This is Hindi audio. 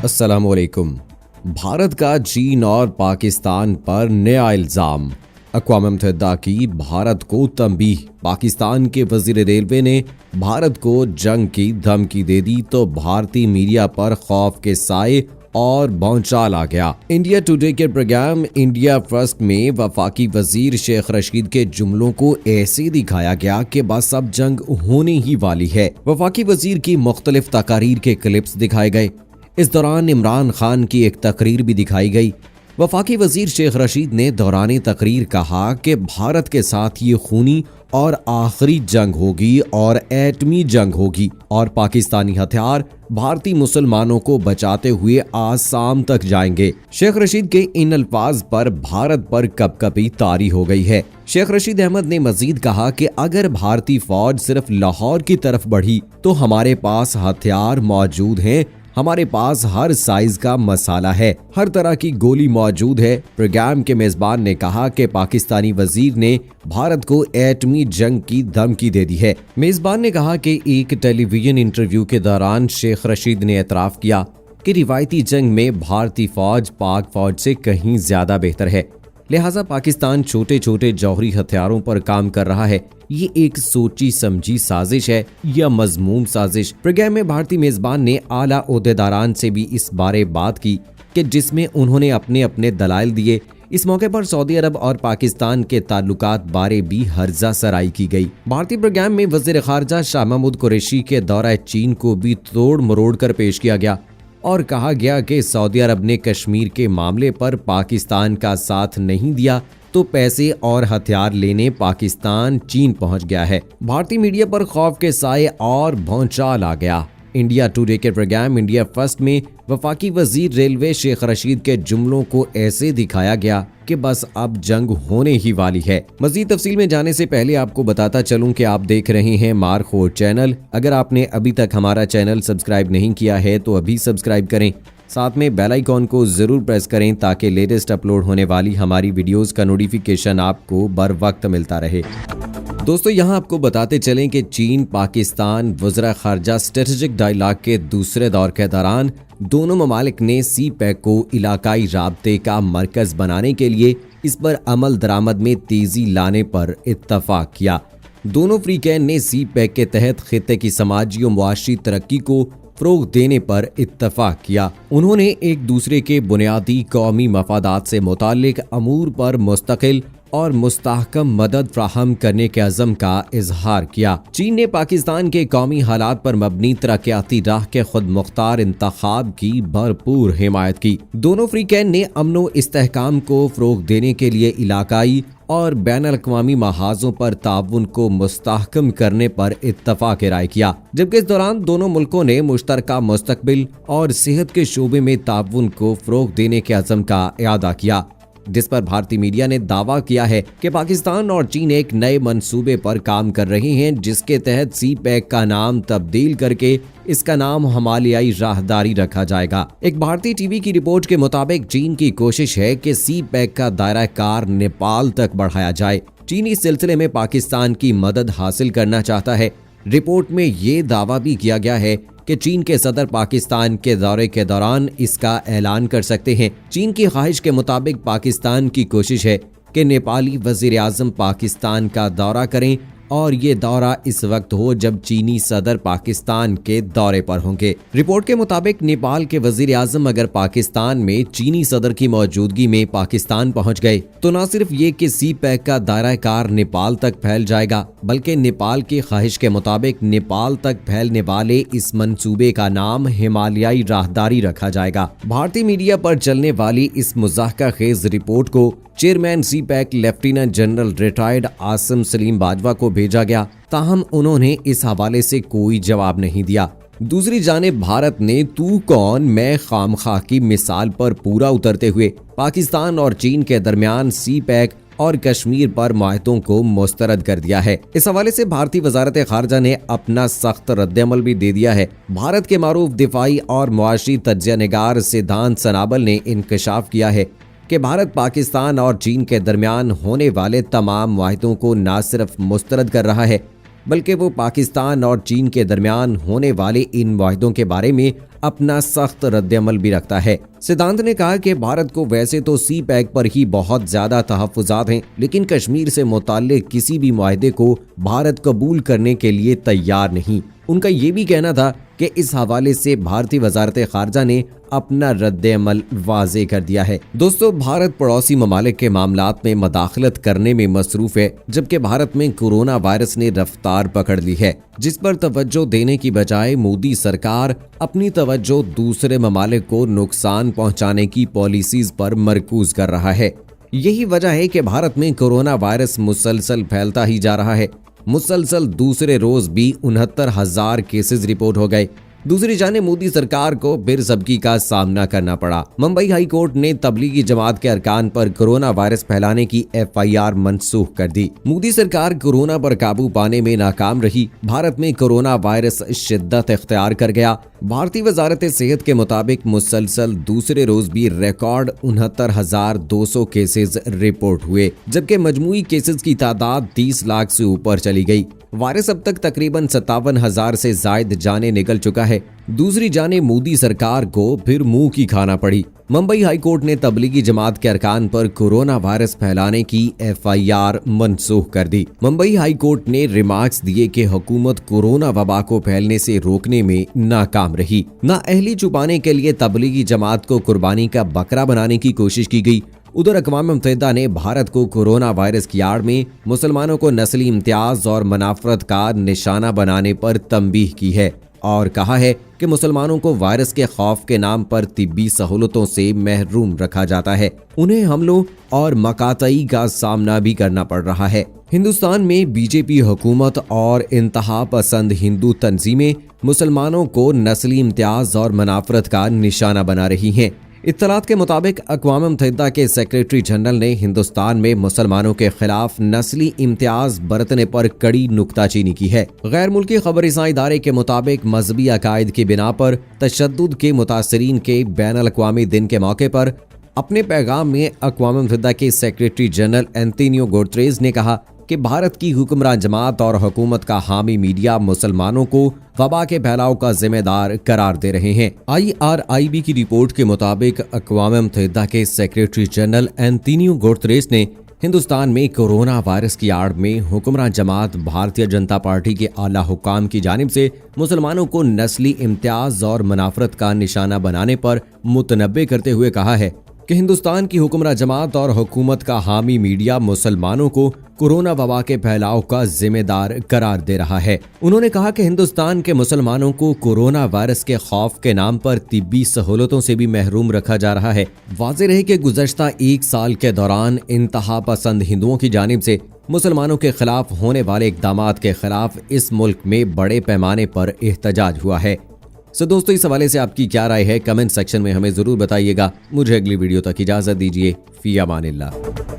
अस्सलामुअलैकुम। भारत का चीन और पाकिस्तान पर नया इल्जाम। अक़वाम मुत्तहिदा की भारत को तंबीह। पाकिस्तान के वज़ीर रेलवे ने भारत को जंग की धमकी दे दी तो भारतीय मीडिया पर खौफ के साए और भौचाल आ गया। इंडिया टुडे के प्रोग्राम इंडिया फर्स्ट में वफाकी वजीर शेख रशीद के जुमलों को ऐसे दिखाया गया कि बस अब जंग होने ही वाली है। वफाकी वजीर की मुख्तलिफ तकारीर के क्लिप्स दिखाए गए। इस दौरान इमरान खान की एक तकरीर भी दिखाई गई। वफाकी वजीर शेख रशीद ने दौरान तकरीर कहा कि भारत के साथ ये खूनी और आखिरी जंग होगी और एटमी जंग होगी और पाकिस्तानी हथियार भारतीय मुसलमानों को बचाते हुए आसाम तक जाएंगे। शेख रशीद के इन अल्फाज पर भारत पर कपकपी तारी हो गई है। शेख रशीद अहमद ने मजीद कहा कि अगर भारतीय फौज सिर्फ लाहौर की तरफ बढ़ी तो हमारे पास हथियार मौजूद हैं, हमारे पास हर साइज का मसाला है, हर तरह की गोली मौजूद है। प्रोग्राम के मेजबान ने कहा कि पाकिस्तानी वजीर ने भारत को एटमी जंग की धमकी दे दी है। मेजबान ने कहा कि एक टेलीविजन इंटरव्यू के दौरान शेख रशीद ने एतराफ किया कि रिवायती जंग में भारतीय फौज पाक फौज से कहीं ज्यादा बेहतर है, लिहाजा पाकिस्तान छोटे छोटे जौहरी हथियारों पर काम कर रहा है। ये एक सोची समझी साजिश है या मजमूम साजिश। प्रोग्राम में भारतीय मेजबान ने आला ओहदेदारान से भी इस बारे बात की कि जिसमें उन्होंने अपने अपने दलाइल दिए। इस मौके पर सऊदी अरब और पाकिस्तान के ताल्लुकात बारे भी हर्जा सराई की गई। भारतीय प्रोग्राम में वजीर खारजा शाह महमूद कुरैशी के दौरा चीन को भी तोड़ मरोड़ कर पेश किया गया और कहा गया कि सऊदी अरब ने कश्मीर के मामले पर पाकिस्तान का साथ नहीं दिया तो पैसे और हथियार लेने पाकिस्तान चीन पहुंच गया है। भारतीय मीडिया पर खौफ के साए और भौचाल आ गया। इंडिया टुडे के प्रोग्राम इंडिया फर्स्ट में वफाकी वजीर रेलवे शेख रशीद के जुमलों को ऐसे दिखाया गया कि बस अब जंग होने ही वाली है। मजीद तफसील में जाने से पहले आपको बताता चलूं कि आप देख रहे हैं मारखोर चैनल। अगर आपने अभी तक हमारा चैनल सब्सक्राइब नहीं किया है तो अभी सब्सक्राइब करें, साथ में बेल आइकॉन को जरूर प्रेस करें ताकि लेटेस्ट अपलोड होने वाली हमारी वीडियोस का नोटिफिकेशन आपको बर वक्त मिलता रहे। दोस्तों, यहाँ आपको बताते चलें कि चीन पाकिस्तान वज़रा ख़ारजा स्ट्रेटेजिक डायलॉग के दूसरे दौर के दौरान दोनों ममालिक ने सी पैक को इलाकाई राब्ते का मरकज बनाने के लिए इस पर अमल दरामद में तेजी लाने पर इत्तफाक किया। दोनों फ्रीकैन ने सी पैक के तहत खित्ते की समाजी और मुआशी तरक्की को फ़रोग़ देने पर इत्तफाक किया। उन्होंने एक दूसरे के बुनियादी कौमी मफादात से मुताल्लिक अमूर पर मुस्तकिल और मुस्तहकम मदद फ्राहम करने के अज़म का इजहार किया। चीन ने पाकिस्तान के कौमी हालात पर मबनी तरक्याती राह के खुद मुख्तार इंतखाब की भरपूर हिमायत की। दोनों फ्रीकैन ने अमनो इस्तेहकाम को फ़रोग़ देने के लिए इलाकाई और बैनुल-अक़वामी महाज़ों पर ताउन को मुस्तहकम करने पर इत्तफ़ाक़ राय किया, जबकि इस दौरान दोनों मुल्कों ने मुश्तरका मुस्तक़बिल और सेहत के शोबे में ताउन को फ़रोग़ देने के अज़म का इआदा किया, जिस पर भारतीय मीडिया ने दावा किया है कि पाकिस्तान और चीन एक नए मंसूबे पर काम कर रहे हैं जिसके तहत सी पैक का नाम तब्दील करके इसका नाम हिमालयाई राहदारी रखा जाएगा। एक भारतीय टीवी की रिपोर्ट के मुताबिक चीन की कोशिश है कि सी पैक का दायरा कार नेपाल तक बढ़ाया जाए। चीन इस सिलसिले में पाकिस्तान की मदद हासिल करना चाहता है। रिपोर्ट में ये दावा भी किया गया है कि चीन के सदर पाकिस्तान के दौरे के दौरान इसका ऐलान कर सकते हैं। चीन की ख्वाहिश के मुताबिक पाकिस्तान की कोशिश है कि नेपाली वजीर आज़म पाकिस्तान का दौरा करें और ये दौरा इस वक्त हो जब चीनी सदर पाकिस्तान के दौरे पर होंगे। रिपोर्ट के मुताबिक नेपाल के वजीर आज़म अगर पाकिस्तान में चीनी सदर की मौजूदगी में पाकिस्तान पहुंच गए तो न सिर्फ ये कि सी पैक का दायरा कार नेपाल तक फैल जाएगा, बल्कि नेपाल की ख्वाहिश के मुताबिक नेपाल तक फैलने वाले इस मंसूबे का नाम हिमालयाई राहदारी रखा जाएगा। भारतीय मीडिया पर चलने वाली इस मुज़ाहका खेज रिपोर्ट को chairman CPEC lieutenant general retired Asim Saleem Bajwa को भेजा गया, ताहम उन्होंने इस हवाले से कोई जवाब नहीं दिया। दूसरी जानिब भारत ने तू कौन मैं खामखा की मिसाल पर पूरा उतरते हुए पाकिस्तान और चीन के दरमियान सी पैक और कश्मीर पर मुआहदों को मुस्तरद कर दिया है। इस हवाले से भारतीय वजारत खारजा ने अपना सख्त रद्दअमल भी दे दिया है। भारत के मारूफ दिफाई और मुआशी तज्ज़िया निगार सिद्धांत सनाबल ने इंकशाफ किया है कि भारत पाकिस्तान और चीन के दरमियान होने वाले तमाम मुआहदों को न सिर्फ मुस्तरद कर रहा है बल्कि वो पाकिस्तान और चीन के दरमियान होने वाले इन मुआहदों के बारे में अपना सख्त रद्दअमल भी रखता है। सिद्धांत ने कहा कि भारत को वैसे तो सी पैक पर ही बहुत ज्यादा तहफ्फुज़ात हैं, लेकिन कश्मीर से मुताल्लिक किसी भी मुआहदे को भारत कबूल करने के लिए तैयार नहीं। उनका ये भी कहना था कि इस हवाले से भारतीय वजारत खारजा ने अपना रद्द-ए-अमल वाज़े कर दिया है। दोस्तों, भारत पड़ोसी ममालिक के मामलात में मदाखलत करने में मसरूफ है, जबकि भारत में कोरोना वायरस ने रफ्तार पकड़ ली है, जिस पर तवज्जो देने की बजाय मोदी सरकार अपनी तवज्जो दूसरे ममालिक को नुकसान पहुंचाने की पॉलिसीज पर मरकूज कर रहा है। यही वजह है कि भारत में कोरोना वायरस मुसलसल फैलता ही जा रहा है। मुसलसल दूसरे रोज भी 69,000 केसेस रिपोर्ट हो गए। दूसरी जाने मोदी सरकार को फिर सबकी का सामना करना पड़ा। मुंबई हाई कोर्ट ने तबलीगी जमात के अरकान पर कोरोना वायरस फैलाने की FIR मनसूख कर दी। मोदी सरकार कोरोना पर काबू पाने में नाकाम रही। भारत में कोरोना वायरस शिद्दत इख्तियार कर गया। भारतीय वजारत सेहत के मुताबिक मुसलसल दूसरे रोज भी रिकॉर्ड 69,200 केसेस रिपोर्ट हुए, जबकि मजमूई केसेस की तादाद 30 लाख से ऊपर चली गई। वायरस अब तक तकरीबन 57,000 से जायद जाने निकल चुका है। दूसरी जाने मोदी सरकार को फिर मुंह की खाना पड़ी। मुंबई हाई कोर्ट ने तबलीगी जमात के अरकान पर कोरोना वायरस फैलाने की FIR मनसूख कर दी। मुंबई हाई कोर्ट ने रिमार्क्स दिए कि हुकूमत कोरोना वबा को फैलने से रोकने में नाकाम रही। नाअहली छुपाने के लिए तबलीगी जमात को कुर्बानी का बकरा बनाने की कोशिश की गई। उधर अक़वाम मुत्तहिदा ने भारत को कोरोना वायरस की आड़ में मुसलमानों को नस्ली इम्तियाज और मनाफरत का निशाना बनाने पर तंबीह की है और कहा है कि मुसलमानों को वायरस के खौफ के नाम पर तिब्बी सहूलतों से महरूम रखा जाता है। उन्हें हमलों और मकातई का सामना भी करना पड़ रहा है। हिंदुस्तान में बीजेपी हुकूमत और इंतहा पसंद हिंदू तंजीमें मुसलमानों को नस्ली इम्तियाज और मनाफरत का निशाना बना रही हैं। इत्तलात के मुताबिक अक़वाम मुत्तहिदा के सेक्रेटरी जनरल ने हिंदुस्तान में मुसलमानों के खिलाफ नस्ली इम्तियाज बरतने पर कड़ी नुक्ताचीनी की है। गैर मुल्की खबरसां इदारे के मुताबिक मजहबी अकायद की बिना पर तशद्दुद के मुतासरीन के बैनुल अक़वामी दिन के मौके पर अपने पैगाम में अक़वाम मुत्तहिदा के सेक्रेटरी जनरल एंटोनियो गुतेरेस ने कहा कि भारत की हुक्मरान जमात और हुकूमत का हामी मीडिया मुसलमानों को वबा के फैलाव का जिम्मेदार करार दे रहे हैं। IRIB की रिपोर्ट के मुताबिक अक़वाम मुत्तहिदा के सेक्रेटरी जनरल एंटोनियो गुतेरेस ने हिंदुस्तान में कोरोना वायरस की आड़ में हुक्मरान जमात भारतीय जनता पार्टी के आला हुकाम की जानिब से मुसलमानों को नस्ली इम्तियाज और मनाफरत का निशाना बनाने पर मुतनब्बे करते हुए कहा है कि हिंदुस्तान की हुक्मरान जमात और हुकूमत का हामी मीडिया मुसलमानों को कोरोना वबा के फैलाव का जिम्मेदार करार दे रहा है। उन्होंने कहा कि हिंदुस्तान के मुसलमानों को कोरोना वायरस के खौफ के नाम पर तिब्बी सहूलतों से भी महरूम रखा जा रहा है। वाज़ेह रहे कि गुज़श्ता 1 साल के दौरान इंतहा पसंद हिंदुओं की जानिब से मुसलमानों के खिलाफ होने वाले इक़दामात के खिलाफ इस मुल्क में बड़े पैमाने पर एहतजाज हुआ है। दोस्तों, इस हवाले से आपकी क्या राय है? कमेंट सेक्शन में हमें जरूर बताइएगा। मुझे अगली वीडियो तक इजाजत दीजिए। फी अमानिल्लाह।